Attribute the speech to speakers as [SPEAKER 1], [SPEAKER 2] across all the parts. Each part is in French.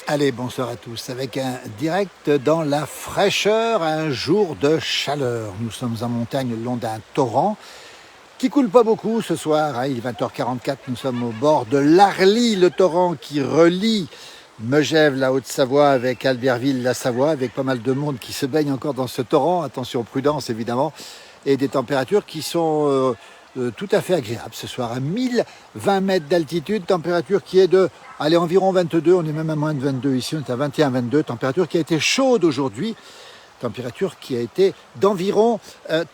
[SPEAKER 1] Allez, bonsoir à tous. Avec un direct dans la fraîcheur, un jour de chaleur. Nous sommes en montagne le long d'un torrent qui coule pas beaucoup ce soir. Il est 20h44, nous sommes au bord de l'Arly, le torrent qui relie Megève, la Haute-Savoie, avec Albertville, la Savoie, avec pas mal de monde qui se baigne encore dans ce torrent. Attention, prudence évidemment. Et des températures qui sont tout à fait agréables ce soir. À 1020 mètres d'altitude, température qui est de environ 22, on est même à moins de 22 ici, on est à 21-22, température qui a été chaude aujourd'hui, température qui a été d'environ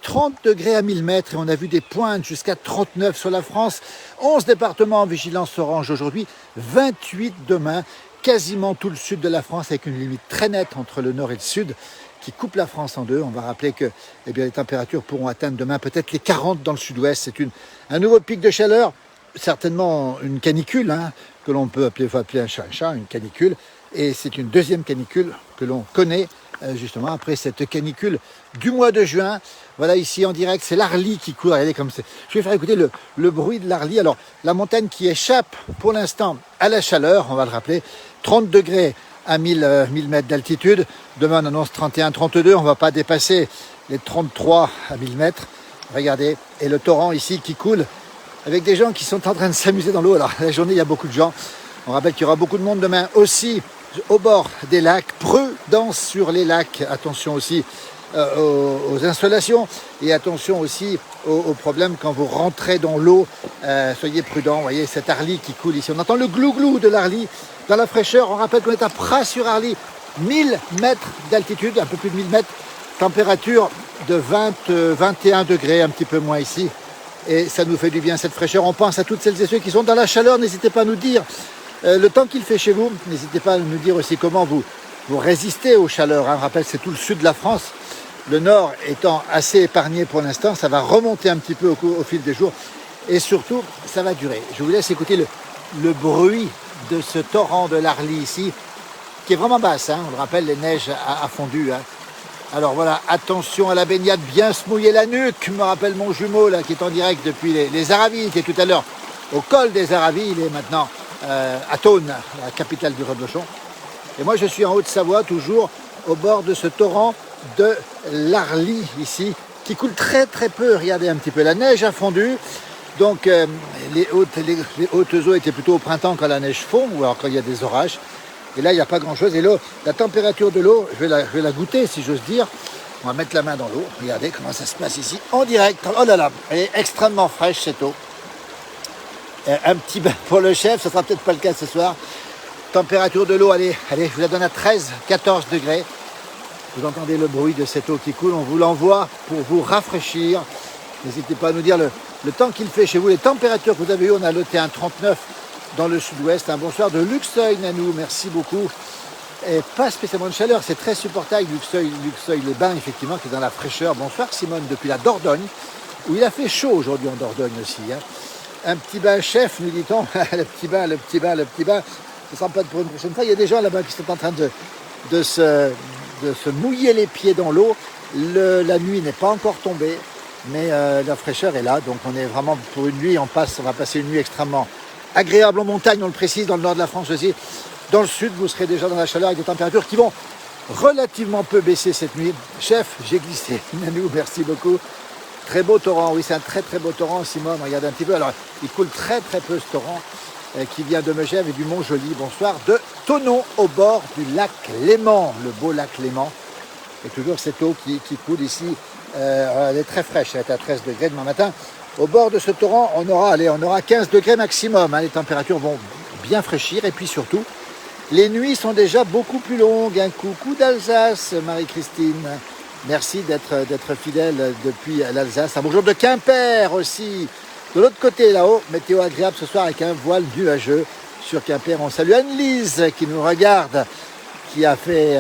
[SPEAKER 1] 30 degrés à 1000 mètres et on a vu des pointes jusqu'à 39 sur la France, 11 départements en vigilance orange aujourd'hui, 28 demain, quasiment tout le sud de la France avec une limite très nette entre le nord et le sud qui coupe la France en deux. On va rappeler que les températures pourront atteindre demain peut-être les 40 dans le sud-ouest. C'est un nouveau pic de chaleur, certainement une canicule, que l'on peut appeler un chat, une canicule. Et c'est une deuxième canicule que l'on connaît justement après cette canicule du mois de juin. Voilà ici en direct, c'est l'Arly qui court. Regardez comme c'est. Je vais faire écouter le bruit de l'Arly. Alors la montagne qui échappe pour l'instant à la chaleur, on va le rappeler, 30 degrés à 1000 mètres d'altitude. Demain on annonce 31-32, on ne va pas dépasser les 33 à 1000 mètres. Regardez, et le torrent ici qui coule avec des gens qui sont en train de s'amuser dans l'eau. Alors la journée il y a beaucoup de gens. On rappelle qu'il y aura beaucoup de monde demain aussi au bord des lacs. Prudence sur les lacs, attention aussi aux installations et attention aussi aux problèmes quand vous rentrez dans l'eau. Soyez prudents, vous voyez cette Arly qui coule ici. On entend le glou-glou de l'Arly dans la fraîcheur. On rappelle qu'on est à Pras-sur-Arly, 1000 mètres d'altitude, un peu plus de 1000 mètres, température de 21 degrés, un petit peu moins ici. Et ça nous fait du bien cette fraîcheur. On pense à toutes celles et ceux qui sont dans la chaleur. N'hésitez pas à nous dire le temps qu'il fait chez vous. N'hésitez pas à nous dire aussi comment vous résistez aux chaleurs. Je rappelle, c'est tout le sud de la France. Le nord étant assez épargné pour l'instant, ça va remonter un petit peu au fil des jours. Et surtout, ça va durer. Je vous laisse écouter le bruit de ce torrent de l'Arly ici, qui est vraiment basse. On le rappelle, les neiges a fondu. Alors voilà, attention à la baignade, bien se mouiller la nuque. Me rappelle mon jumeau là, qui est en direct depuis les Aravis, qui est tout à l'heure au col des Aravis. Il est maintenant à Thônes, la capitale du reblochon. Et moi je suis en Haute-Savoie, toujours au bord de ce torrent de l'Arly ici, qui coule très très peu. Regardez un petit peu, la neige a fondu. Donc les hautes eaux étaient plutôt au printemps quand la neige fond, ou alors quand il y a des orages. Et là, il n'y a pas grand-chose. Et l'eau, la température de l'eau, je vais la goûter, si j'ose dire. On va mettre la main dans l'eau. Regardez comment ça se passe ici, en direct. Oh là là, elle est extrêmement fraîche, cette eau. Un petit bain pour le chef, ce ne sera peut-être pas le cas ce soir. Température de l'eau, allez, je vous la donne à 13-14 degrés. Vous entendez le bruit de cette eau qui coule. On vous l'envoie pour vous rafraîchir. N'hésitez pas à nous dire le temps qu'il fait chez vous, les températures que vous avez eues. On a noté un 39 dans le sud-ouest. Un bonsoir de Luxeuil, Nanou, merci beaucoup. Et pas spécialement de chaleur, c'est très supportable. Luxeuil, les bains, effectivement, qui est dans la fraîcheur. Bonsoir Simone, depuis la Dordogne, où il a fait chaud aujourd'hui en Dordogne aussi. Un petit bain chef, nous dit-on. le petit bain. Ce ne sera pas pour une prochaine fois. Il y a des gens là-bas qui sont en train de se mouiller les pieds dans l'eau. La nuit n'est pas encore tombée, mais la fraîcheur est là. Donc on est vraiment pour une nuit, on va passer une nuit extrêmement agréable en montagne, on le précise, dans le nord de la France aussi. Dans le sud, vous serez déjà dans la chaleur avec des températures qui vont relativement peu baisser cette nuit. Chef, j'ai glissé. Nanou, merci beaucoup. Très beau torrent, oui, c'est un très très beau torrent, Simone. Regardez un petit peu. Alors, il coule très très peu ce torrent qui vient de Megève et du Mont-Joli. Bonsoir, de Thonon, au bord du lac Léman, le beau lac Léman. Et toujours cette eau qui coule ici. Elle est très fraîche, elle est à 13 degrés demain matin. Au bord de ce torrent, on aura 15 degrés maximum. Les températures vont bien fraîchir. Et puis surtout, les nuits sont déjà beaucoup plus longues. Un coucou d'Alsace, Marie-Christine. Merci d'être fidèle depuis l'Alsace. Un bonjour de Quimper aussi. De l'autre côté, là-haut, météo agréable ce soir avec un voile nuageux sur Quimper. On salue Anne-Lise qui nous regarde, qui a fait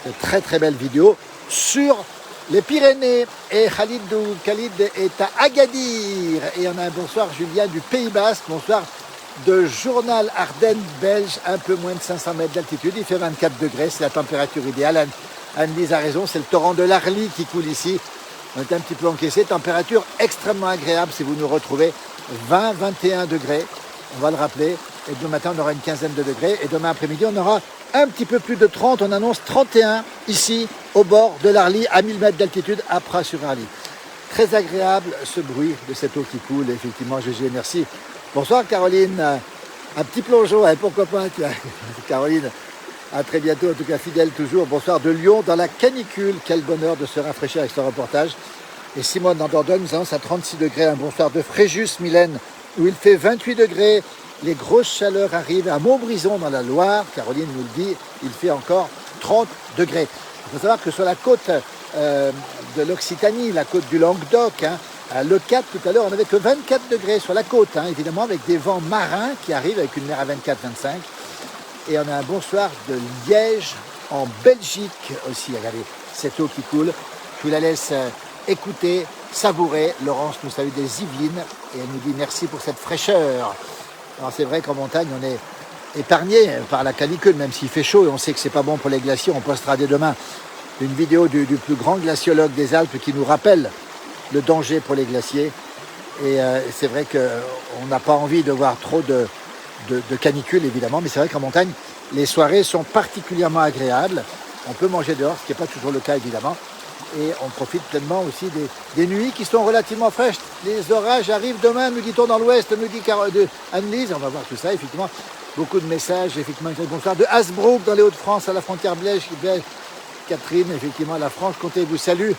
[SPEAKER 1] de très très belles vidéos sur les Pyrénées. Et Khalid est à Agadir. Et on a un bonsoir Julien du Pays Basque. Bonsoir de Journal Ardennes belge, un peu moins de 500 mètres d'altitude. Il fait 24 degrés, c'est la température idéale. Anne-Lise a raison, c'est le torrent de l'Arly qui coule ici. On est un petit peu encaissé. Température extrêmement agréable si vous nous retrouvez. 20-21 degrés, on va le rappeler. Et demain matin, on aura une quinzaine de degrés. Et demain après-midi, on aura un petit peu plus de 30. On annonce 31 ici, au bord de l'Arly, à 1000 mètres d'altitude, à Pras-sur-Arly. Très agréable ce bruit de cette eau qui coule. Effectivement, GG, merci. Bonsoir Caroline. Un petit plongeon, hein, pourquoi pas. Caroline, à très bientôt, en tout cas fidèle toujours. Bonsoir de Lyon, dans la canicule. Quel bonheur de se rafraîchir avec ce reportage. Et Simone en Dordogne nous annonce à 36 degrés. Un bonsoir de Fréjus, Mylène, où il fait 28 degrés. Les grosses chaleurs arrivent à Montbrison dans la Loire. Caroline nous le dit, il fait encore 30 degrés. Il faut savoir que sur la côte de l'Occitanie, la côte du Languedoc, hein, à Le Cap, tout à l'heure, on n'avait que 24 degrés sur la côte, hein, évidemment, avec des vents marins qui arrivent avec une mer à 24-25. Et on a un bonsoir de Liège, en Belgique aussi. Regardez, cette eau qui coule. Je vous la laisse écouter, savourer. Laurence nous salue des Yvelines et elle nous dit merci pour cette fraîcheur. Alors c'est vrai qu'en montagne, on est épargné par la canicule, même s'il fait chaud et on sait que c'est pas bon pour les glaciers. On postera dès demain une vidéo du plus grand glaciologue des Alpes qui nous rappelle le danger pour les glaciers. Et c'est vrai qu'on n'a pas envie de voir trop de canicule, évidemment, mais c'est vrai qu'en montagne, les soirées sont particulièrement agréables. On peut manger dehors, ce qui n'est pas toujours le cas, évidemment. Et on profite pleinement aussi des nuits qui sont relativement fraîches. Les orages arrivent demain, nous dit-on dans l'ouest, nous dit Anne-Lise. On va voir tout ça, effectivement. Beaucoup de messages, effectivement. Bonsoir de Hasbrook, dans les Hauts-de-France, à la frontière belge. Catherine, effectivement, la Franche-Comté vous salue.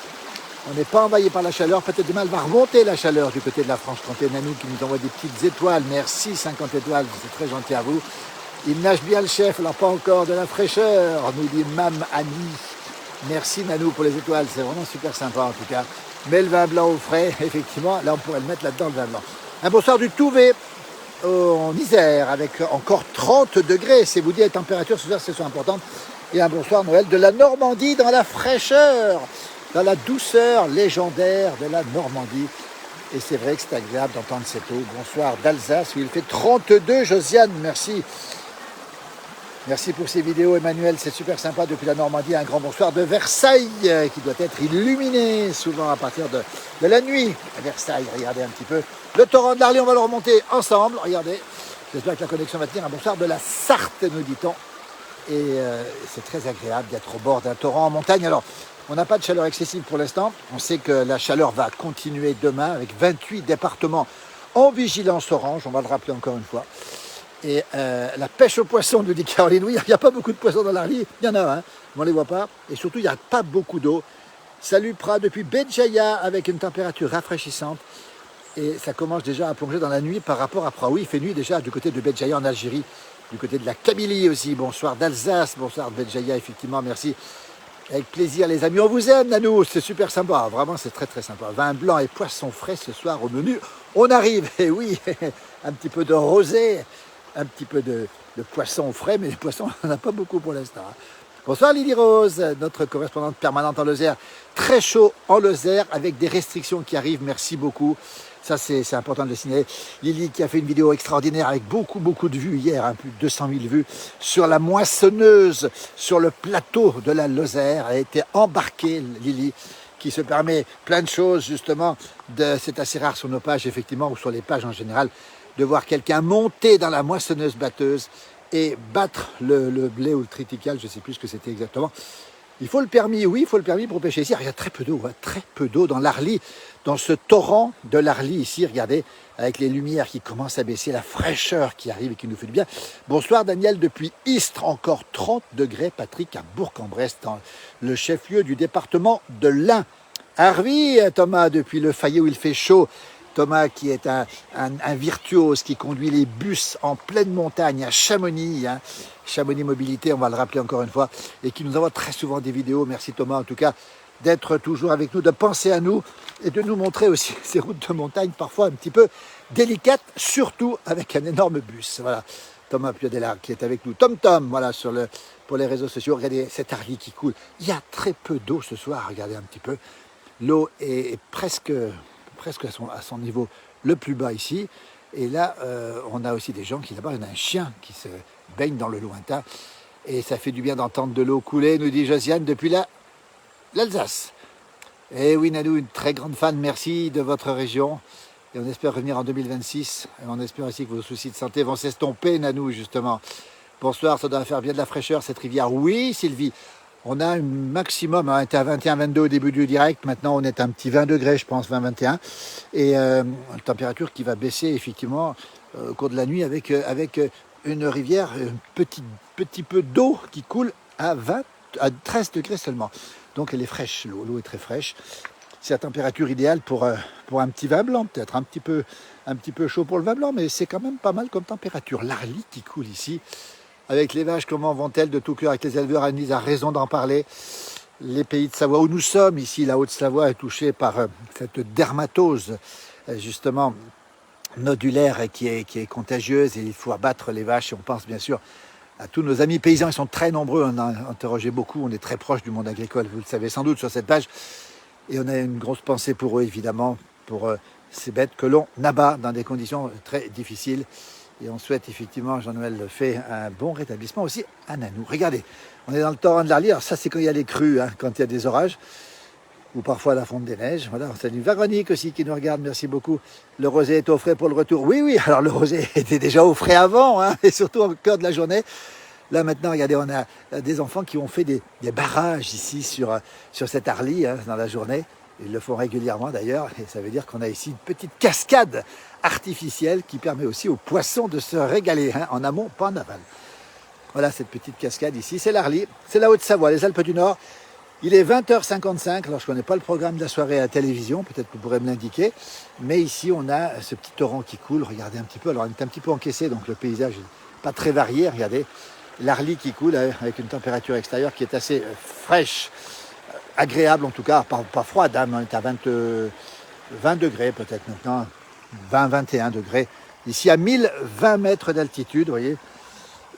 [SPEAKER 1] On n'est pas envahi par la chaleur. Peut-être demain, elle va remonter la chaleur du côté de la Franche-Comté. Nanou qui nous envoie des petites étoiles. Merci, 50 étoiles. C'est très gentil à vous. Il nage bien le chef, alors pas encore de la fraîcheur, nous dit Mme Annie. Merci Nanou pour les étoiles, c'est vraiment super sympa en tout cas. Mais le vin blanc au frais, effectivement, là on pourrait le mettre là-dedans, le vin blanc. Un bonsoir du Touvet en Isère avec encore 30 degrés. C'est vous dire les températures ce soir, c'est importantes. Et un bonsoir Noël de la Normandie dans la fraîcheur, dans la douceur légendaire de la Normandie. Et c'est vrai que c'est agréable d'entendre cette eau. Bonsoir d'Alsace où il fait 32, Josiane, merci. Merci pour ces vidéos, Emmanuel, c'est super sympa depuis la Normandie. Un grand bonsoir de Versailles qui doit être illuminé souvent à partir de la nuit à Versailles. Regardez un petit peu le torrent de l'Arly, on va le remonter ensemble. Regardez, j'espère que la connexion va tenir. Un bonsoir de la Sarthe, nous dit-on. Et c'est très agréable d'être au bord d'un torrent en montagne. Alors, on n'a pas de chaleur excessive pour l'instant. On sait que la chaleur va continuer demain avec 28 départements en vigilance orange. On va le rappeler encore une fois. Et la pêche aux poissons, nous dit Caroline, oui, il n'y a pas beaucoup de poissons dans l'Arly, il y en a, hein, mais on ne les voit pas. Et surtout, il n'y a pas beaucoup d'eau. Salut Pras depuis Béjaïa avec une température rafraîchissante. Et ça commence déjà à plonger dans la nuit par rapport à Pras. Oui, il fait nuit déjà du côté de Béjaïa en Algérie, du côté de la Kabylie aussi. Bonsoir d'Alsace, bonsoir de Béjaïa, effectivement, merci. Avec plaisir les amis, on vous aime Nanou, c'est super sympa, vraiment c'est très très sympa. Vin blanc et poisson frais ce soir au menu. On arrive, et oui, un petit peu de rosé. Un petit peu de poisson frais, mais les poissons, on n'en a pas beaucoup pour l'instant. Bonsoir Lily Rose, notre correspondante permanente en Lozère. Très chaud en Lozère, avec des restrictions qui arrivent, merci beaucoup. Ça, c'est important de le signaler. Lily qui a fait une vidéo extraordinaire avec beaucoup de vues hier, hein, plus de 200 000 vues, sur la moissonneuse, sur le plateau de la Lozère. Elle a été embarquée, Lily, qui se permet plein de choses, justement. C'est assez rare sur nos pages, effectivement, ou sur les pages en général, de voir quelqu'un monter dans la moissonneuse batteuse et battre le blé ou le triticale, je ne sais plus ce que c'était exactement. Il faut le permis, oui, il faut le permis pour pêcher ici. Alors, il y a très peu d'eau, hein, très peu d'eau dans l'Arly, dans ce torrent de l'Arly ici, regardez, avec les lumières qui commencent à baisser, la fraîcheur qui arrive et qui nous fait du bien. Bonsoir Daniel depuis Istres, encore 30 degrés, Patrick à Bourg-en-Bresse, dans le chef-lieu du département de l'Ain. Harvey, Thomas, depuis le Fayet où il fait chaud. Thomas qui est un virtuose qui conduit les bus en pleine montagne à Chamonix, hein. Chamonix Mobilité, on va le rappeler encore une fois, et qui nous envoie très souvent des vidéos. Merci Thomas en tout cas d'être toujours avec nous, de penser à nous et de nous montrer aussi ces routes de montagne parfois un petit peu délicates, surtout avec un énorme bus. Voilà, Thomas Piodella qui est avec nous. Tom, voilà, pour les réseaux sociaux. Regardez cette Arly qui coule. Il y a très peu d'eau ce soir, regardez un petit peu. L'eau est presque à son niveau le plus bas ici. Et là, on a aussi des gens qui, là-bas, il y en a un chien qui se baigne dans le lointain. Et ça fait du bien d'entendre de l'eau couler, nous dit Josiane, depuis l'Alsace. Et oui, Nanou, une très grande fan, merci de votre région. Et on espère revenir en 2026. Et on espère aussi que vos soucis de santé vont s'estomper, Nanou, justement. Bonsoir, ça doit faire bien de la fraîcheur, cette rivière. Oui, Sylvie, on a un maximum, on était à 21-22 au début du direct. Maintenant, on est à un petit 20 degrés, je pense, 20-21. Et une température qui va baisser, effectivement, au cours de la nuit avec une rivière, un petit peu d'eau qui coule à 13 degrés seulement. Donc elle est fraîche, l'eau est très fraîche. C'est la température idéale pour un petit vin blanc, peut-être un petit peu chaud pour le vin blanc, mais c'est quand même pas mal comme température. L'Arly qui coule ici, avec les vaches, comment vont-elles de tout cœur avec les éleveurs? Annelise a raison d'en parler. Les pays de Savoie où nous sommes, ici la Haute-Savoie est touchée par cette dermatose, justement, nodulaire qui est contagieuse, et il faut abattre les vaches. Et on pense bien sûr à tous nos amis paysans, ils sont très nombreux, on a interrogé beaucoup, on est très proche du monde agricole, vous le savez sans doute sur cette page, et on a une grosse pensée pour eux évidemment, pour ces bêtes que l'on abat dans des conditions très difficiles, et on souhaite effectivement, Jean-Noël le fait, un bon rétablissement aussi à Nanou. Regardez, on est dans le torrent de l'Arly, alors ça c'est quand il y a les crues, hein, quand il y a des orages, ou parfois la fonte des neiges. Voilà, on salue Véronique aussi qui nous regarde, merci beaucoup. Le rosé est au frais pour le retour. Oui, alors le rosé était déjà au frais avant, hein, et surtout au cœur de la journée. Là maintenant, regardez, on a des enfants qui ont fait des barrages ici sur cette Arly, hein, dans la journée. Ils le font régulièrement d'ailleurs, et ça veut dire qu'on a ici une petite cascade artificielle qui permet aussi aux poissons de se régaler, hein, en amont, pas en aval. Voilà cette petite cascade ici, c'est l'Arly, c'est la Haute-Savoie, les Alpes du Nord. Il est 20h55, alors je ne connais pas le programme de la soirée à la télévision, peut-être que vous pourrez me l'indiquer, mais ici on a ce petit torrent qui coule, regardez un petit peu, alors on est un petit peu encaissé, donc le paysage n'est pas très varié, regardez, l'Arly qui coule avec une température extérieure qui est assez fraîche, agréable en tout cas, pas froide, hein, on est à 20 degrés peut-être maintenant, 20-21 degrés, ici à 1020 mètres d'altitude, vous voyez,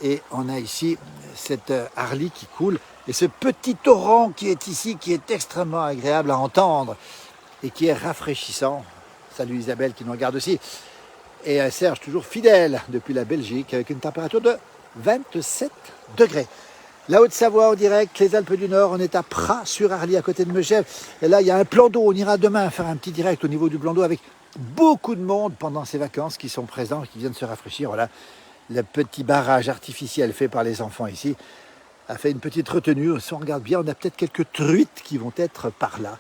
[SPEAKER 1] et on a ici cette Arly qui coule, et ce petit torrent qui est ici, qui est extrêmement agréable à entendre et qui est rafraîchissant. Salut Isabelle qui nous regarde aussi. Et Serge, toujours fidèle depuis la Belgique, avec une température de 27 degrés. La Haute-Savoie en direct, les Alpes du Nord, on est à Pras-sur-Arly, à côté de Megève. Et là, il y a un plan d'eau. On ira demain faire un petit direct au niveau du plan d'eau avec beaucoup de monde pendant ces vacances qui sont présents, qui viennent se rafraîchir. Voilà, le petit barrage artificiel fait par les enfants ici a fait une petite retenue. Si on regarde bien, on a peut-être quelques truites qui vont être par là.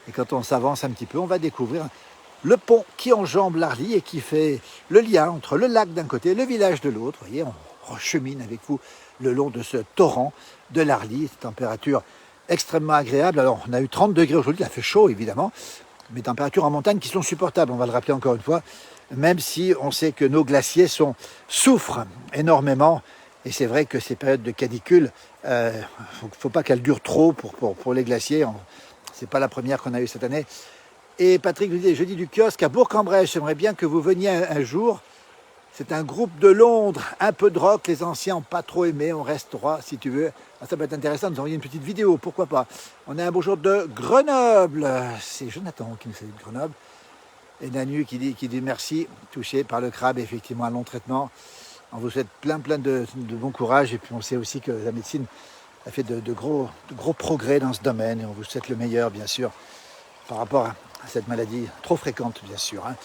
[SPEAKER 1] Et quand on s'avance un petit peu, on va découvrir le pont qui enjambe l'Arly et qui fait le lien entre le lac d'un côté et le village de l'autre. Vous voyez, on chemine avec vous le long de ce torrent de l'Arly, température extrêmement agréable. Alors, on a eu 30 degrés aujourd'hui, il a fait chaud évidemment, mais températures en montagne qui sont supportables, on va le rappeler encore une fois, même si on sait que nos glaciers souffrent énormément. Et c'est vrai que ces périodes de canicule, il ne faut pas qu'elles durent trop pour les glaciers. Ce n'est pas la première qu'on a eue cette année. Et Patrick nous dit, jeudi du kiosque à Bourg-en-Bresse, j'aimerais bien que vous veniez un jour. C'est un groupe de Londres, un peu de rock, les anciens n'ont pas trop aimé, on reste droit si tu veux. Ça peut être intéressant de nous envoyer une petite vidéo, pourquoi pas. On a un beau jour de Grenoble, c'est Jonathan qui nous salue de Grenoble. Et Nanu qui dit merci, touché par le crabe, effectivement un long traitement. On vous souhaite plein de bon courage, et puis on sait aussi que la médecine a fait de gros progrès dans ce domaine, et on vous souhaite le meilleur bien sûr par rapport à cette maladie trop fréquente bien sûr, hein.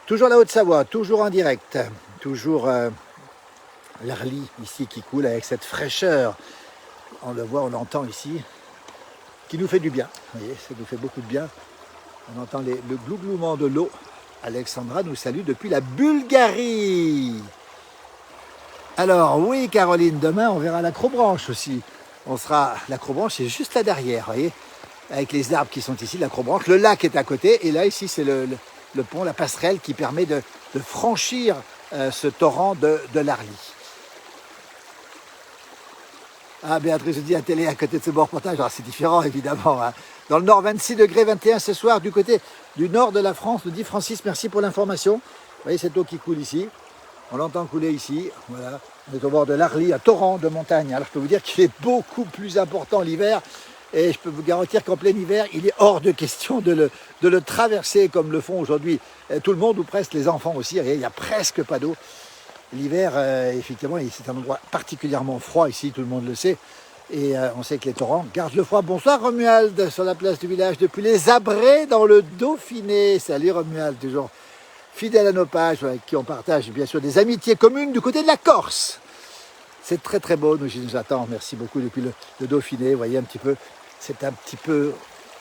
[SPEAKER 1] Toujours la Haute-Savoie, toujours en direct, toujours l'Arly ici qui coule avec cette fraîcheur, on le voit, on l'entend ici, qui nous fait du bien, vous voyez, ça nous fait beaucoup de bien, on entend le glouglouement de l'eau. Alexandra nous salue depuis la Bulgarie. Alors oui Caroline, demain on verra l'acrobranche aussi. L'acrobranche c'est juste là derrière, vous voyez, avec les arbres qui sont ici, l'acrobranche. Le lac est à côté et là ici c'est le pont, la passerelle qui permet de franchir ce torrent de l'Arly. Ah, Béatrice dit à télé à côté de ce bord portage, alors c'est différent évidemment, hein. Dans le nord 26 degrés 21 ce soir du côté du nord de la France, nous dit Francis, merci pour l'information. Vous voyez cette eau qui coule ici. On l'entend couler ici, voilà. On est au bord de l'Arly, un torrent de montagne. Alors je peux vous dire qu'il est beaucoup plus important l'hiver. Et je peux vous garantir qu'en plein hiver, il est hors de question de le traverser comme le font aujourd'hui tout le monde, ou presque les enfants aussi. Il n'y a presque pas d'eau. L'hiver, effectivement, c'est un endroit particulièrement froid ici, tout le monde le sait. Et on sait que les torrents gardent le froid. Bonsoir Romuald, sur la place du village, depuis les Abrets dans le Dauphiné. Salut Romuald, toujours fidèles à nos pages, avec qui on partage bien sûr des amitiés communes du côté de la Corse. C'est très très beau, nous attend, merci beaucoup depuis le Dauphiné, vous voyez un petit peu, c'est un petit peu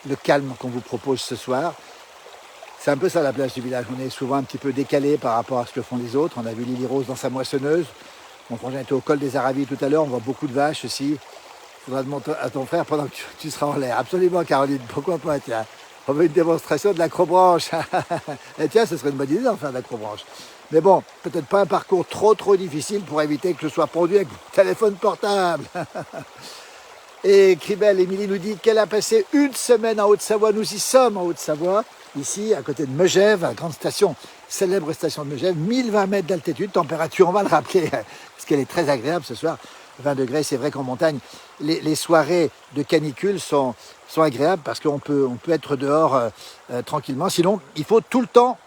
[SPEAKER 1] le calme qu'on vous propose ce soir. C'est un peu ça la plage du village, on est souvent un petit peu décalé par rapport à ce que font les autres. On a vu Lily Rose dans sa moissonneuse, mon frangin était au col des Arabies tout à l'heure, on voit beaucoup de vaches aussi. Il faudra demander à ton frère pendant que tu seras en l'air. Absolument Caroline, pourquoi pas, tiens. On veut une démonstration de l'acrobranche. Et tiens, ce serait une bonne idée d'en faire de l'acrobranche. Mais bon, peut-être pas un parcours trop difficile pour éviter que je sois pendu avec mon téléphone portable. Et Cribel, Émilie nous dit qu'elle a passé une semaine en Haute-Savoie. Nous y sommes en Haute-Savoie, ici, à côté de Megève, la grande station, célèbre station de Megève, 1020 mètres d'altitude, température, on va le rappeler, parce qu'elle est très agréable ce soir, 20 degrés, c'est vrai qu'en montagne, les soirées de canicule sont agréables parce qu'on peut être dehors tranquillement. Sinon, il faut tout le temps,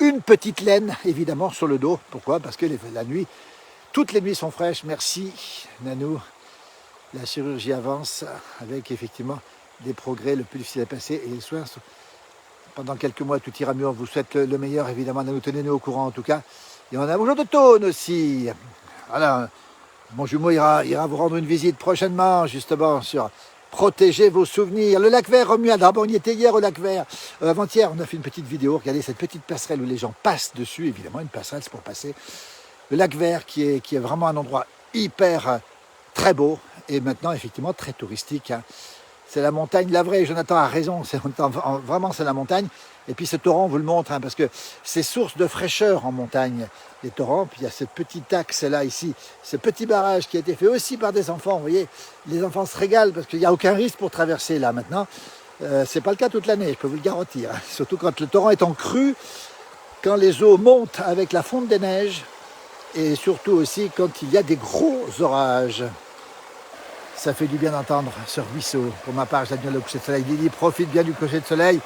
[SPEAKER 1] une petite laine, évidemment, sur le dos. Pourquoi? Parce que la nuit, toutes les nuits sont fraîches. Merci, Nanou. La chirurgie avance avec effectivement des progrès. Le plus difficile à passer et les soins sont... Pendant quelques mois, tout ira mieux. On vous souhaite le meilleur, évidemment. Nanou, tenez-nous au courant, en tout cas. Et on a bonjour de Tône aussi. Voilà. Mon jumeau ira vous rendre une visite prochainement, justement, sur protéger vos souvenirs. Le lac vert Romuald, on y était hier au lac vert. Avant-hier, on a fait une petite vidéo. Regardez cette petite passerelle où les gens passent dessus. Évidemment, une passerelle, c'est pour passer. Le lac vert qui est vraiment un endroit hyper très beau et maintenant, effectivement, très touristique. Hein. C'est la montagne, la vraie. Jonathan a raison. Vraiment, c'est la montagne. Et puis ce torrent, on vous le montre, hein, parce que c'est source de fraîcheur en montagne, les torrents. Puis il y a ce petit axe là, ici, ce petit barrage qui a été fait aussi par des enfants. Vous voyez, les enfants se régalent parce qu'il n'y a aucun risque pour traverser là maintenant. C'est pas le cas toute l'année, je peux vous le garantir. Hein. Surtout quand le torrent est en crue, quand les eaux montent avec la fonte des neiges, et surtout aussi quand il y a des gros orages. Ça fait du bien d'entendre ce ruisseau. Pour ma part, j'admire le coucher de soleil. Lily, profite bien du coucher de soleil.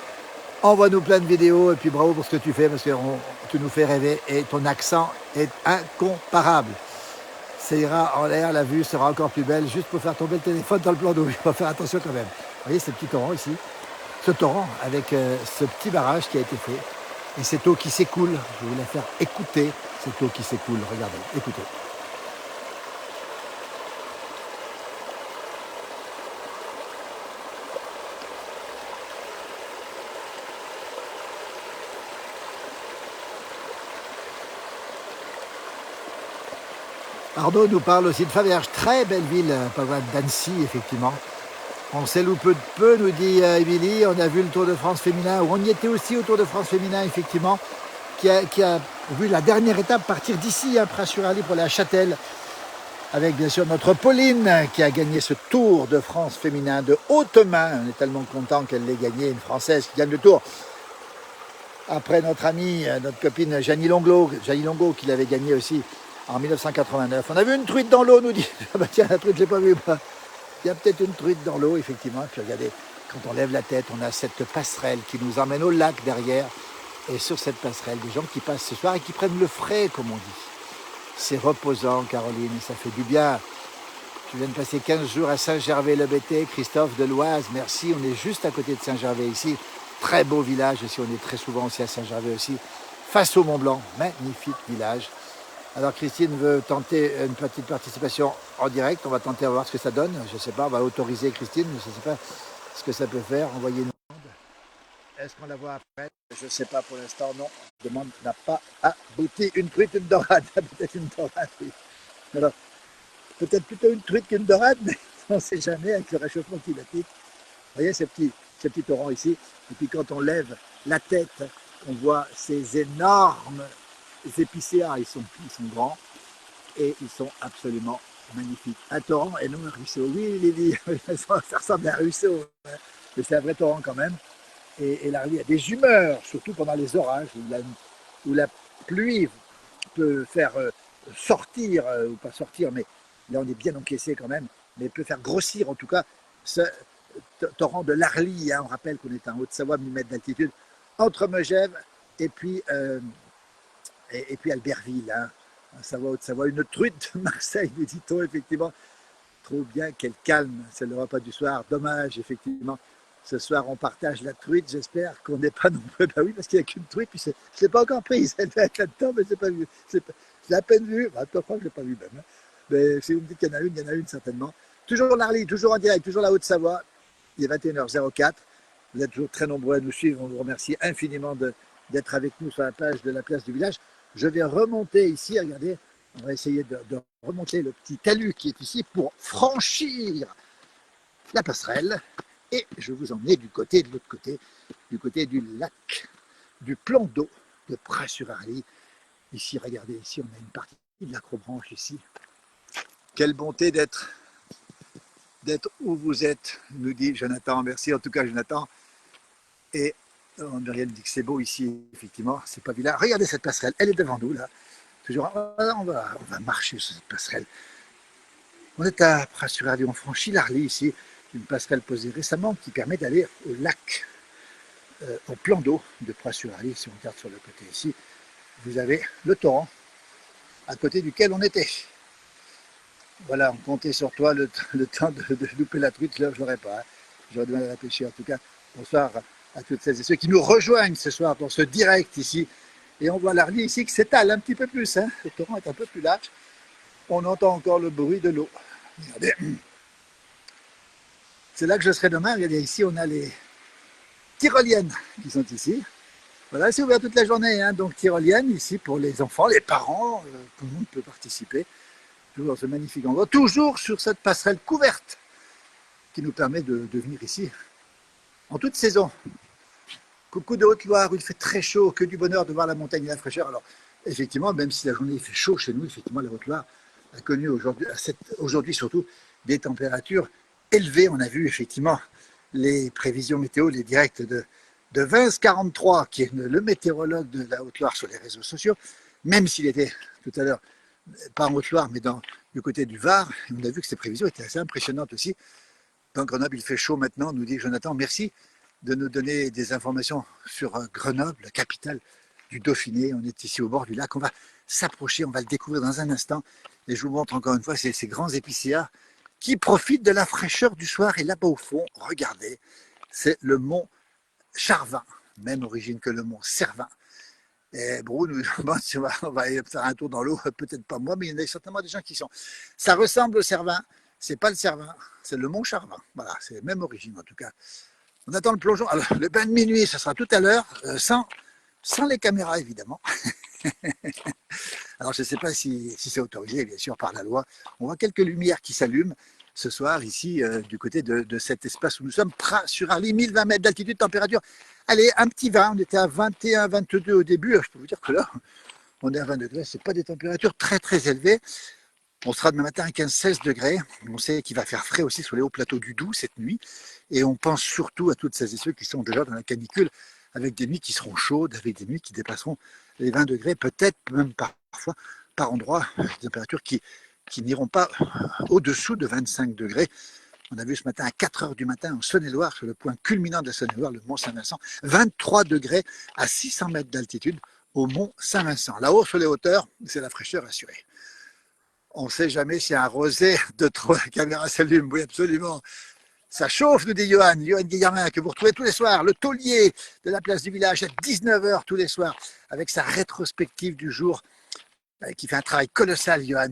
[SPEAKER 1] Envoie-nous plein de vidéos et puis bravo pour ce que tu fais parce que tu nous fais rêver et ton accent est incomparable. Ça ira en l'air, la vue sera encore plus belle juste pour faire tomber le téléphone dans le plan d'eau. Il faut faire attention quand même. Vous voyez ce petit torrent ici, ce torrent avec ce petit barrage qui a été fait et cette eau qui s'écoule. Je vais vous la faire écouter, cette eau qui s'écoule. Regardez, écoutez. Arnaud nous parle aussi de Faverges, très belle ville, pas loin d'Annecy, effectivement. On sait où peu de peu, nous dit Émilie, on a vu le Tour de France féminin, ou on y était aussi au Tour de France féminin, effectivement, qui a vu la dernière étape partir d'ici, à Pras-sur-Allier pour la Châtel, avec bien sûr notre Pauline qui a gagné ce Tour de France féminin de haute main. On est tellement content qu'elle l'ait gagné, une Française qui gagne le Tour. Après notre amie, notre copine Jeannie Longo qui l'avait gagné aussi en 1989. On a vu une truite dans l'eau, nous dit. Ah bah tiens, la truite, je ne l'ai pas vue. Il y a peut-être une truite dans l'eau, effectivement. Et puis regardez, quand on lève la tête, on a cette passerelle qui nous emmène au lac derrière. Et sur cette passerelle, des gens qui passent ce soir et qui prennent le frais, comme on dit. C'est reposant, Caroline, et ça fait du bien. Je viens de passer 15 jours à Saint-Gervais-le-Bété, Christophe de l'Oise. Merci, on est juste à côté de Saint-Gervais ici. Très beau village ici, on est très souvent aussi à Saint-Gervais aussi. Face au Mont-Blanc, magnifique village. Alors Christine veut tenter une petite participation en direct. On va tenter à voir ce que ça donne. Je ne sais pas, on va autoriser Christine. Je ne sais pas ce que ça peut faire. Envoyer une demande. Est-ce qu'on la voit après? Je ne sais pas pour l'instant, non. La demande n'a pas abouti. Une truite, une dorade. Peut-être une dorade, oui. Alors, peut-être plutôt une truite qu'une dorade, mais on ne sait jamais avec le réchauffement climatique. Vous voyez ces petits torrents ici. Et puis quand on lève la tête, on voit ces énormes épicéas, ils sont grands et ils sont absolument magnifiques. Un torrent et non un ruisseau. Oui, Lily, ça ressemble à un ruisseau, mais c'est un vrai torrent quand même. Et là, il y a des humeurs, surtout pendant les orages, où la pluie peut faire sortir, ou pas sortir, mais là on est bien encaissé quand même, mais peut faire grossir en tout cas ce torrent de l'Arly. Hein, on rappelle qu'on est en Haute-Savoie, 1000 mètres d'altitude, entre Megève et puis Albertville, hein, Haute-Savoie, une truite de Marseille, nous dit-on, effectivement. Trop bien, quel calme, c'est le repas du soir. Dommage, effectivement, Ce soir, on partage la truite. J'espère qu'on n'est pas nombreux. Bah oui, parce qu'il n'y a qu'une truite. Puis je ne l'ai pas encore prise. Elle doit être là-dedans, mais je n'ai pas vu. Je l'ai à peine vue. Bah, toi, je ne l'ai pas vue même. Mais si vous me dites qu'il y en a une, il y en a une certainement. Toujours l'Arly, toujours en direct, toujours la Haute-Savoie. Il est 21h04. Vous êtes toujours très nombreux à nous suivre. On vous remercie infiniment d'être avec nous sur la page de la place du village. Je vais remonter ici. Regardez, on va essayer de remonter le petit talus qui est ici pour franchir la passerelle. Et je vous emmène du côté de l'autre côté, du côté du lac, du plan d'eau de Pras-sur-Arly. Ici, regardez, ici, on a une partie de l'acrobranche ici. Quelle bonté d'être où vous êtes, nous dit Jonathan. Merci en tout cas, Jonathan. Et Muriel dit que c'est beau ici, effectivement. C'est pas vilain. Regardez cette passerelle, elle est devant nous, là. Toujours, on va marcher sur cette passerelle. On est à Pras-sur-Arly, on franchit l'Arly ici, une passerelle posée récemment qui permet d'aller au lac, au plan d'eau de Pras-sur-Arly. Si on regarde sur le côté ici, vous avez le torrent à côté duquel on était. Voilà, on comptait sur toi le temps de louper la truite, là je l'aurais pas. Hein. J'aurais du mal à la pêcher. En tout cas, bonsoir à toutes celles et ceux qui nous rejoignent ce soir dans ce direct ici. Et on voit l'Arly ici qui s'étale un petit peu plus. Hein. Le torrent est un peu plus large. On entend encore le bruit de l'eau. Regardez. C'est là que je serai demain. Regardez, ici on a les tyroliennes qui sont ici. Voilà, c'est ouvert toute la journée. Hein. Donc tyroliennes ici pour les enfants, les parents, tout le monde peut participer. Toujours dans ce magnifique endroit, toujours sur cette passerelle couverte qui nous permet de venir ici en toute saison. Coucou de Haute-Loire, il fait très chaud, que du bonheur de voir la montagne et la fraîcheur. Alors, effectivement, même si la journée il fait chaud chez nous, effectivement, la Haute-Loire a connu aujourd'hui surtout des températures élevées. On a vu effectivement les prévisions météo, les directs de Vince 43, qui est le météorologue de la Haute-Loire sur les réseaux sociaux, même s'il était tout à l'heure pas en Haute-Loire, mais du côté du Var. On a vu que ces prévisions étaient assez impressionnantes aussi. Dans Grenoble, il fait chaud maintenant, nous dit Jonathan. Merci de nous donner des informations sur Grenoble, la capitale du Dauphiné. On est ici au bord du lac. On va s'approcher, on va le découvrir dans un instant. Et je vous montre encore une fois ces grands épicéas qui profitent de la fraîcheur du soir. Et là-bas au fond, regardez, c'est le mont Charvin, même origine que le mont Cervin. Et Brou nous demande si on va aller faire un tour dans l'eau, peut-être pas moi, mais il y en a certainement des gens qui sont. Ça ressemble au Cervin, c'est pas le Cervin, c'est le Mont Charvin. Voilà, c'est la même origine en tout cas. On attend le plongeon. Alors, le bain de minuit, ça sera tout à l'heure, sans les caméras évidemment. Alors je ne sais pas si c'est autorisé, bien sûr, par la loi. On voit quelques lumières qui s'allument ce soir ici du côté de cet espace où nous sommes, Pras-sur-Arly, 1020 mètres d'altitude, température. Allez, un petit 20, on était à 21, 22 au début. Je peux vous dire que là, on est à 20 degrés, ce n'est pas des températures très très élevées. On sera demain matin à 15-16 degrés. On sait qu'il va faire frais aussi sur les hauts plateaux du Doubs cette nuit. Et on pense surtout à toutes celles et ceux qui sont déjà dans la canicule, avec des nuits qui seront chaudes, avec des nuits qui dépasseront les 20 degrés, peut-être même parfois par endroits, des températures qui n'iront pas au-dessous de 25 degrés. On a vu ce matin à 4 heures du matin en Saône-et-Loire, sur le point culminant de Saône-et-Loire, le mont Saint-Vincent, 23 degrés à 600 mètres d'altitude au mont Saint-Vincent. Là-haut, sur les hauteurs, c'est la fraîcheur assurée. On ne sait jamais si un rosé de trop, la caméra s'allume. Oui, absolument. Ça chauffe, nous dit Johan Guillermin, que vous retrouvez tous les soirs, le taulier de la place du village à 19h tous les soirs, avec sa rétrospective du jour, qui fait un travail colossal, Johan.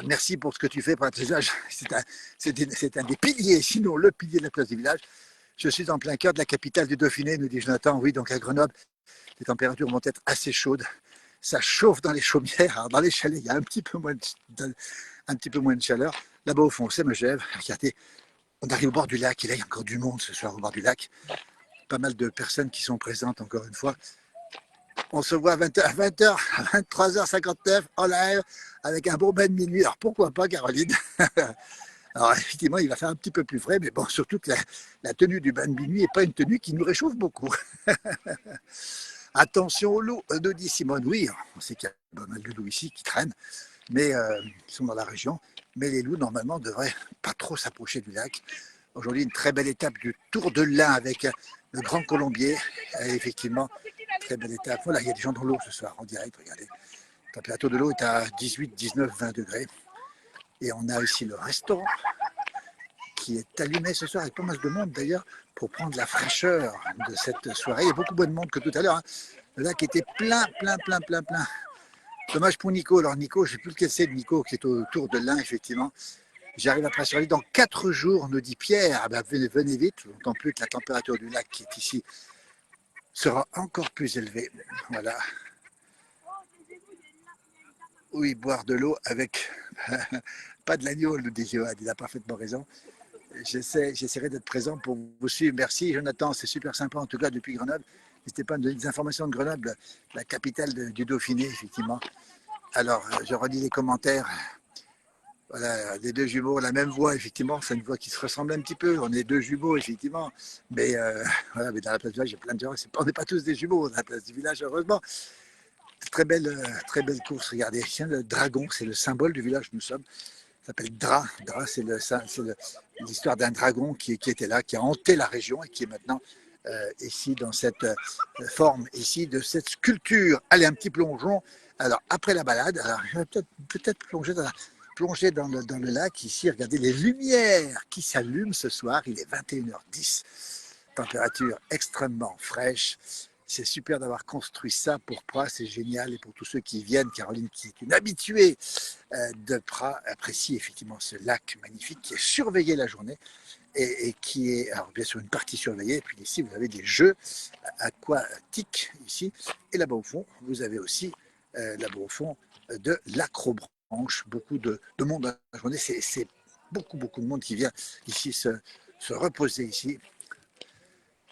[SPEAKER 1] Merci pour ce que tu fais pour notre village. C'est un des piliers, sinon le pilier de la place du village. Je suis en plein cœur de la capitale du Dauphiné, nous dit Jonathan. Oui, donc à Grenoble, les températures vont être assez chaudes. Ça chauffe dans les chaumières. Alors dans les chalets, il y a un petit peu moins de chaleur. Là-bas au fond, c'est Megève. Regardez, on arrive au bord du lac. Et là, il y a encore du monde ce soir au bord du lac. Pas mal de personnes qui sont présentes, encore une fois. On se voit à 20h, à 23h59 en live avec un bon bain de minuit. Alors pourquoi pas, Caroline? Alors effectivement, il va faire un petit peu plus frais, mais bon, surtout que la tenue du bain de minuit n'est pas une tenue qui nous réchauffe beaucoup. Attention aux loups, nous dit Simone. Oui, on sait qu'il y a pas mal de loups ici qui traînent, mais qui sont dans la région. Mais les loups, normalement, ne devraient pas trop s'approcher du lac. Aujourd'hui, une très belle étape du Tour de l'Ain avec le Grand Colombier. Et effectivement, très belle étape. Voilà, il y a des gens dans l'eau ce soir, en direct, regardez. La température de l'eau est à 18, 19, 20 degrés. Et on a ici le restaurant qui est allumé ce soir avec pas mal de monde d'ailleurs pour prendre la fraîcheur de cette soirée. Il y a beaucoup moins de monde que tout à l'heure. Hein. Le lac était plein, plein, plein, plein, plein. Dommage pour Nico. Alors Nico, je ne sais plus lequel c'est de Nico qui est autour de l'Ain, effectivement. J'arrive à Près-sur-Allier dans 4 jours, nous dit Pierre. Ah ben, venez vite, d'autant plus que la température du lac qui est ici sera encore plus élevée. Voilà. Oui, boire de l'eau avec pas de l'agneau, nous dit Johan. Il a parfaitement raison. J'essaierai d'être présent pour vous suivre. Merci Jonathan, c'est super sympa en tout cas depuis Grenoble. N'hésitez pas à me donner des informations de Grenoble, la capitale du Dauphiné, effectivement. Alors, je relis les commentaires. Voilà, les deux jumeaux, la même voix, effectivement, c'est une voix qui se ressemble un petit peu. On est deux jumeaux, effectivement. Mais, voilà, mais dans la place du village, il y a plein de gens. On n'est pas tous des jumeaux dans la place du village, heureusement. Très belle course, regardez. Tiens, le dragon, c'est le symbole du village où nous sommes. Ça s'appelle Dra. Dra, c'est l'histoire d'un dragon qui était là, qui a hanté la région et qui est maintenant ici dans cette forme ici de cette sculpture. Allez, un petit plongeon. Alors, après la balade, alors, je vais peut-être plonger dans le lac ici. Regardez les lumières qui s'allument ce soir. Il est 21h10. Température extrêmement fraîche. C'est super d'avoir construit ça pour Pras, c'est génial. Et pour tous ceux qui viennent, Caroline, qui est une habituée de Pras, apprécie effectivement ce lac magnifique qui est surveillé la journée et qui est, alors bien sûr, une partie surveillée. Et puis ici, vous avez des jeux aquatiques ici. Et là-bas au fond, vous avez aussi, là-bas au fond, de l'acrobranche. Beaucoup de monde dans la journée. C'est beaucoup de monde qui vient ici se reposer ici.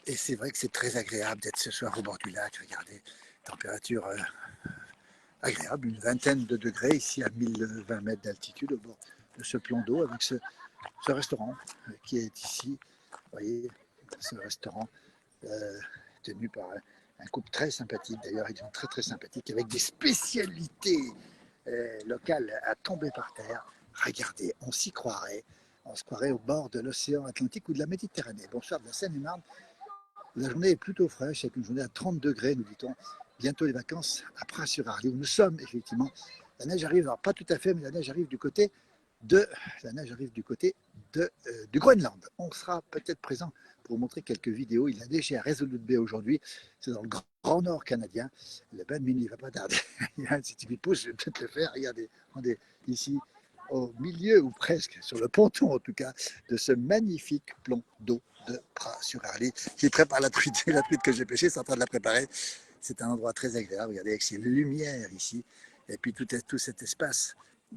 [SPEAKER 1] Et c'est vrai que c'est très agréable d'être ce soir au bord du lac. Regardez, température agréable, une vingtaine de degrés ici à 1020 mètres d'altitude au bord de ce plan d'eau avec ce restaurant qui est ici. Vous voyez, ce restaurant tenu par un couple très sympathique. D'ailleurs, ils sont très sympathiques avec des spécialités locales à tomber par terre. Regardez, on s'y croirait. On se croirait au bord de l'océan Atlantique ou de la Méditerranée. Bonsoir de la Seine-et-Marne. La journée est plutôt fraîche, avec une journée à 30 degrés, nous dit-on. Bientôt les vacances à Pras-sur-Arly, où nous sommes, effectivement. La neige arrive, alors pas tout à fait, mais la neige arrive du côté du Groenland. On sera peut-être présent pour vous montrer quelques vidéos. Il a neigé à Resolute Bay aujourd'hui. C'est dans le grand nord canadien. Le bain de minuit ne va pas tarder. Si tu m'y pousses, je vais peut-être le faire. Regardez, on est ici au milieu, ou presque, sur le ponton en tout cas, de ce magnifique plomb d'eau de Pras-sur-Arly, qui prépare la truite que j'ai pêchée, c'est en train de la préparer. C'est un endroit très agréable, regardez, avec ces lumières ici, et puis tout cet espace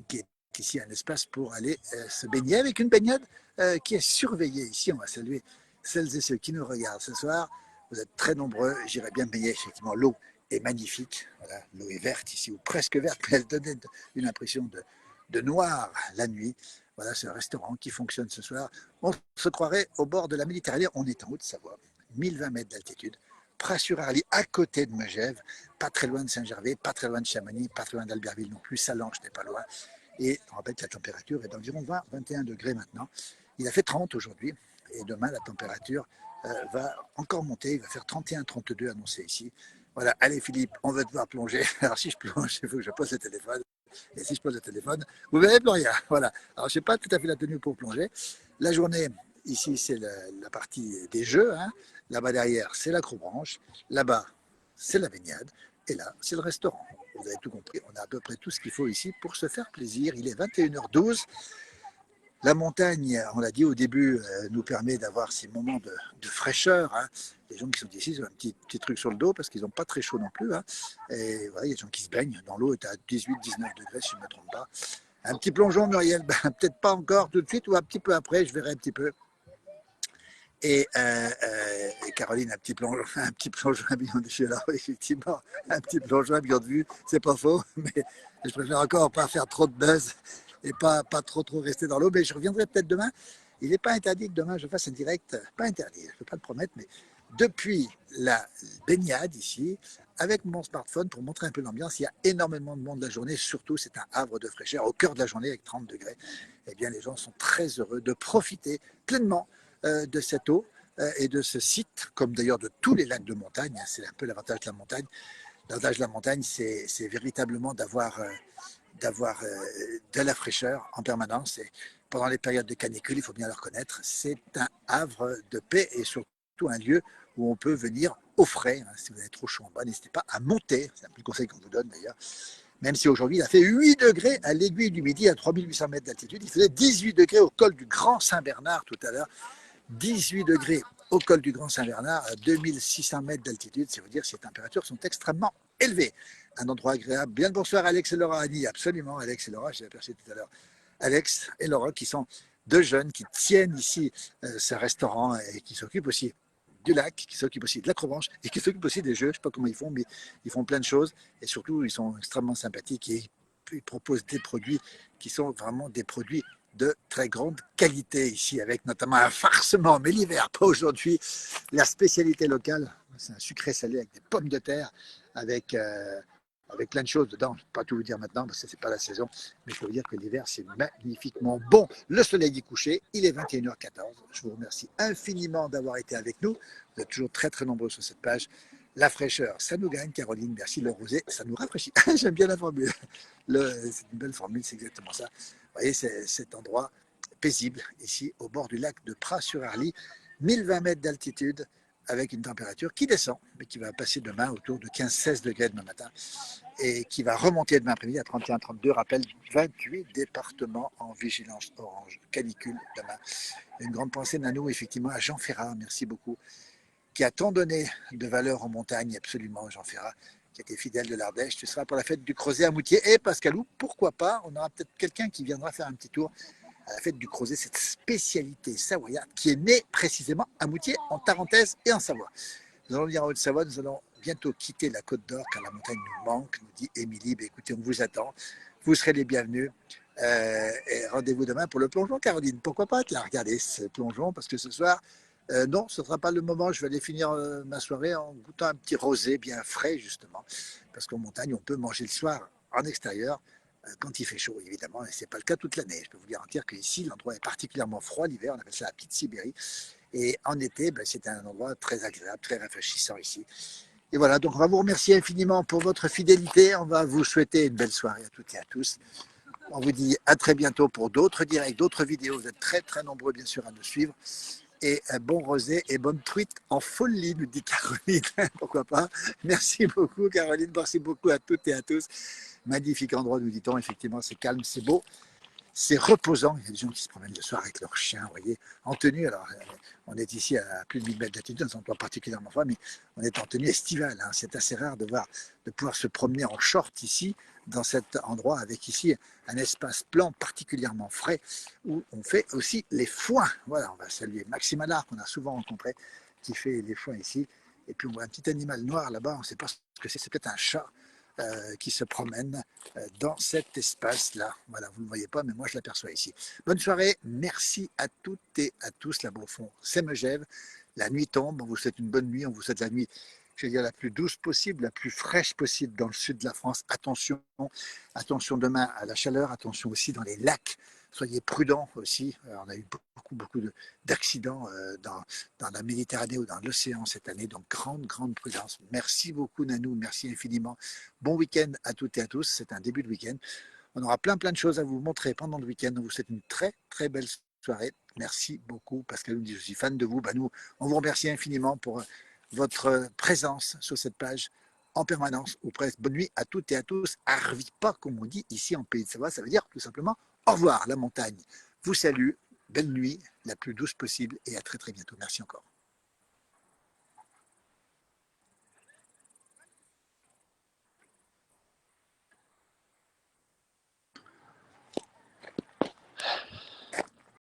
[SPEAKER 1] qui est ici un espace pour aller se baigner avec une baignade qui est surveillée ici. On va saluer celles et ceux qui nous regardent ce soir. Vous êtes très nombreux, j'irai bien me baigner, effectivement, l'eau est magnifique, voilà, l'eau est verte ici, ou presque verte, mais elle donnait une impression de noir la nuit. Voilà ce restaurant qui fonctionne ce soir. On se croirait au bord de la Méditerranée. On est en Haute-Savoie, 1020 mètres d'altitude. Pras-sur-Arly, à côté de Megève, pas très loin de Saint-Gervais, pas très loin de Chamonix, pas très loin d'Albertville non plus. Salange n'est pas loin. Et on rappelle que la température est d'environ 20-21 degrés maintenant. Il a fait 30 aujourd'hui. Et demain, la température va encore monter. Il va faire 31-32 annoncé ici. Voilà, allez Philippe, on va devoir plonger. Alors si je plonge, il faut que je pose le téléphone. Et si je pose le téléphone, vous verrez plus rien. Voilà. Alors, je n'ai pas tout à fait la tenue pour plonger. La journée, ici, c'est la partie des jeux. Hein. Là-bas derrière, c'est l'acrobranche. Là-bas, c'est la baignade. Et là, c'est le restaurant. Vous avez tout compris. On a à peu près tout ce qu'il faut ici pour se faire plaisir. Il est 21h12. La montagne, on l'a dit au début, nous permet d'avoir ces moments de fraîcheur. Hein. Les gens qui sont ici, ils ont un petit truc sur le dos parce qu'ils n'ont pas très chaud non plus. Hein. Et voilà, il y a des gens qui se baignent. Dans l'eau est à 18-19 degrés, si je ne me trompe pas. Un petit plongeon, Muriel, ben, peut-être pas encore tout de suite ou un petit peu après, je verrai un petit peu. Et Caroline, un petit plongeon à million de chez là, effectivement, un petit plongeon à million de vues, c'est pas faux, mais je préfère encore pas faire trop de buzz et pas trop rester dans l'eau, mais je reviendrai peut-être demain. Il n'est pas interdit que demain je fasse un direct, pas interdit, je ne peux pas le promettre, mais depuis la baignade ici, avec mon smartphone pour montrer un peu l'ambiance, il y a énormément de monde la journée, surtout c'est un havre de fraîcheur au cœur de la journée avec 30 degrés. Eh bien les gens sont très heureux de profiter pleinement de cette eau et de ce site, comme d'ailleurs de tous les lacs de montagne. C'est un peu l'avantage de la montagne. L'avantage de la montagne, c'est véritablement d'avoir d'avoir de la fraîcheur en permanence. Et pendant les périodes de canicule, il faut bien le reconnaître, c'est un havre de paix et surtout un lieu où on peut venir au frais. Si vous avez trop chaud en bas, n'hésitez pas à monter. C'est un petit conseil qu'on vous donne d'ailleurs. Même si aujourd'hui il a fait 8 degrés à l'aiguille du Midi à 3800 mètres d'altitude. Il faisait 18 degrés au col du Grand Saint-Bernard tout à l'heure. 18 degrés au col du Grand Saint-Bernard à 2600 mètres d'altitude. C'est vous dire que ces températures sont extrêmement élevées. Un endroit agréable. Bien le bonsoir Alex et Laura Annie. Absolument Alex et Laura, j'ai aperçu tout à l'heure. Alex et Laura qui sont deux jeunes qui tiennent ici ce restaurant et qui s'occupent aussi du lac, qui s'occupent aussi de l'acrobranche et qui s'occupent aussi des jeux. Je ne sais pas comment ils font, mais ils font plein de choses et surtout ils sont extrêmement sympathiques et ils proposent des produits qui sont vraiment des produits de très grande qualité ici, avec notamment un farcement, mais l'hiver, pas aujourd'hui. La spécialité locale, c'est un sucré salé avec des pommes de terre, avec plein de choses dedans. Je ne peux pas tout vous dire maintenant parce que ce n'est pas la saison, mais je peux vous dire que l'hiver, c'est magnifiquement bon. Le soleil est couché, il est 21h14. Je vous remercie infiniment d'avoir été avec nous. Vous êtes toujours très très nombreux sur cette page. La fraîcheur, ça nous gagne, Caroline. Merci. Le rosé, ça nous rafraîchit. J'aime bien la formule. C'est une belle formule, c'est exactement ça. Vous voyez, c'est cet endroit paisible, ici, au bord du lac de Pras-sur-Arly, 1020 mètres d'altitude, avec une température qui descend, mais qui va passer demain autour de 15-16 degrés demain matin, et qui va remonter demain après-midi à 31-32, rappelle 28 départements en vigilance orange, canicule demain. Une grande pensée, Nanou, effectivement, à Jean Ferrat, merci beaucoup, qui a tant donné de valeur en montagne, absolument, Jean Ferrat, qui était fidèle de l'Ardèche. Tu seras pour la fête du Crozet à Moutier. Et Pascalou, pourquoi pas, on aura peut-être quelqu'un qui viendra faire un petit tour à la fête du Crozet, cette spécialité savoyarde qui est née précisément à Moutier, en Tarentaise et en Savoie. Nous allons venir en Haute-Savoie, nous allons bientôt quitter la Côte d'Or car la montagne nous manque, nous dit Émilie. Écoutez, on vous attend, vous serez les bienvenus. Et rendez-vous demain pour le plongeon, Caroline. Pourquoi pas là, regardez ce plongeon, parce que ce soir, non, ce ne sera pas le moment. Je vais aller finir ma soirée en goûtant un petit rosé bien frais, justement. Parce qu'en montagne, on peut manger le soir en extérieur quand il fait chaud, évidemment. Et ce n'est pas le cas toute l'année. Je peux vous garantir qu'ici, l'endroit est particulièrement froid l'hiver. On appelle ça la petite Sibérie. Et en été, c'est un endroit très agréable, très rafraîchissant ici. Et voilà, donc on va vous remercier infiniment pour votre fidélité. On va vous souhaiter une belle soirée à toutes et à tous. On vous dit à très bientôt pour d'autres directs, d'autres vidéos. Vous êtes très très nombreux bien sûr à nous suivre. Et un bon rosé et bonne truite en folie, nous dit Caroline. Pourquoi pas. Merci beaucoup Caroline, merci beaucoup à toutes et à tous. Magnifique endroit, nous dit-on. Effectivement, c'est calme, c'est beau. C'est reposant. Il y a des gens qui se promènent le soir avec leurs chiens, vous voyez, en tenue. Alors, on est ici à plus de 1000 mètres d'altitude, on s'entend particulièrement froid, mais on est en tenue estivale. Hein. C'est assez rare de pouvoir se promener en short ici, dans cet endroit, avec ici un espace plan particulièrement frais, où on fait aussi les foins. Voilà, on va saluer Maxime Allard, qu'on a souvent rencontré, qui fait les foins ici. Et puis on voit un petit animal noir là-bas, on ne sait pas ce que c'est peut-être un chat. Qui se promène dans cet espace-là. Voilà, vous ne le voyez pas, mais moi je l'aperçois ici. Bonne soirée, merci à toutes et à tous. Là-bas au fond, c'est Megève. La nuit tombe, on vous souhaite une bonne nuit, on vous souhaite la nuit, je vais dire, la plus douce possible, la plus fraîche possible dans le sud de la France. Attention, attention demain à la chaleur, attention aussi dans les lacs. Soyez prudents aussi. On a eu beaucoup d'accidents dans la Méditerranée ou dans l'océan cette année. Donc, grande prudence. Merci beaucoup, Nanou. Merci infiniment. Bon week-end à toutes et à tous. C'est un début de week-end. On aura plein de choses à vous montrer pendant le week-end. On vous souhaite une très belle soirée. Merci beaucoup. Pascal nous dit, je suis fan de vous. Nous, on vous remercie infiniment pour votre présence sur cette page en permanence ou presque. Bonne nuit à toutes et à tous. Arvi pas, comme on dit ici en Pays de Savoie. Ça veut dire tout simplement au revoir. La montagne vous salue. Belle nuit, la plus douce possible et à très bientôt. Merci encore.